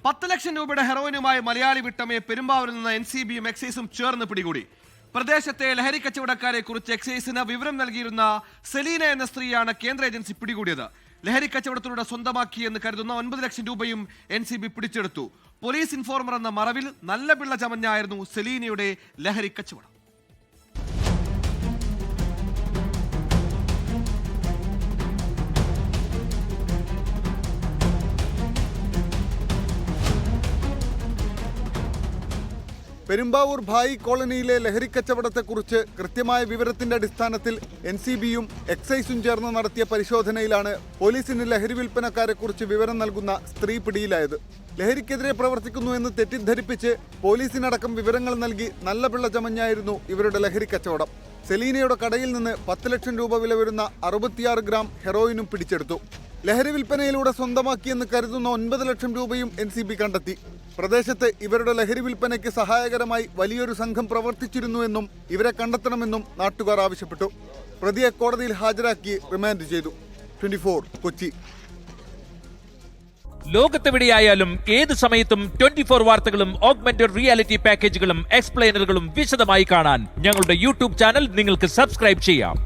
10 ലക്ഷം രൂപയുടെ ഹെറോയിനുമായി മലയാളി വിട്ടമ്മയെ പെരുമ്പാവൂരിൽ നിന്ന് NCBയും എക്സൈസും ചേർന്ന് പിടികൂടി. പ്രദേശത്തെ ലഹരി കച്ചവടക്കാരെ കുറിച്ച് എക്സൈസിന് വിവരം നൽകിയിരുന്ന സെലീന എന്ന സ്ത്രീയാണ് കേന്ദ്ര ഏജൻസി പിടികൂടിയത്. ലഹരി കച്ചവടത്തിലൂടെ സ്വന്തമാക്കിയെന്ന് കരുതുന്ന 9 ലക്ഷം രൂപയും NCB പിടിച്ചെടുത്തു. പോലീസ് ഇൻഫോർമർ എന്ന മറവിൽ നല്ല പിള്ള ചമഞ്ഞായിരുന്നു സെലീനയുടെ ലഹരി കച്ചവടം. പെരുമ്പാവൂർ ഭായി കോളനിയിലെ ലഹരിക്കച്ചവടത്തെക്കുറിച്ച് കൃത്യമായ വിവരത്തിന്റെ അടിസ്ഥാനത്തിൽ NCBയും എക്സൈസും ചേർന്ന് നടത്തിയ പരിശോധനയിലാണ് പോലീസിന് ലഹരി വിൽപ്പനക്കാരെക്കുറിച്ച് വിവരം നൽകുന്ന സ്ത്രീ പിടിയിലായത്. ലഹരിക്കെതിരെ പ്രവർത്തിക്കുന്നു എന്ന് തെറ്റിദ്ധരിപ്പിച്ച് പോലീസിനടക്കം വിവരങ്ങൾ നൽകി നല്ല പിള്ള ചമഞ്ഞായിരുന്നു ഇവരുടെ ലഹരി കച്ചവടം. സെലീനയുടെ കടയിൽ നിന്ന് 10 ലക്ഷം രൂപ വില വരുന്ന 66 ഗ്രാം ഹെറോയിനും പിടിച്ചെടുത്തു. ലഹരി വിൽപ്പനയിലൂടെ സ്വന്തമാക്കിയെന്ന് കരുതുന്ന 9 ലക്ഷം രൂപയും NCB കണ്ടെത്തി. പ്രദേശത്ത് ഇവരുടെ ലഹരി വിൽപ്പനയ്ക്ക് സഹായകരമായി വലിയൊരു സംഘം പ്രവർത്തിച്ചിരുന്നുവെന്നും ഇവരെ കണ്ടെത്തണമെന്നും നാട്ടുകാർ ആവശ്യപ്പെട്ടു. പ്രതിയെ കോടതിയിൽ ഹാജരാക്കി റിമാൻഡ് ചെയ്തു. 24 കൊച്ചി. ലോകത്തെവിടെയായാലും ഏത് സമയത്തും 24 വാർത്തകളും ഓഗ്മെന്റഡ് റിയാലിറ്റി പാക്കേജുകളും എക്സ്പ്ലെയിനറുകളും വിശദമായി കാണാൻ ഞങ്ങളുടെ YouTube ചാനൽ നിങ്ങൾക്ക് സബ്സ്ക്രൈബ് ചെയ്യാം.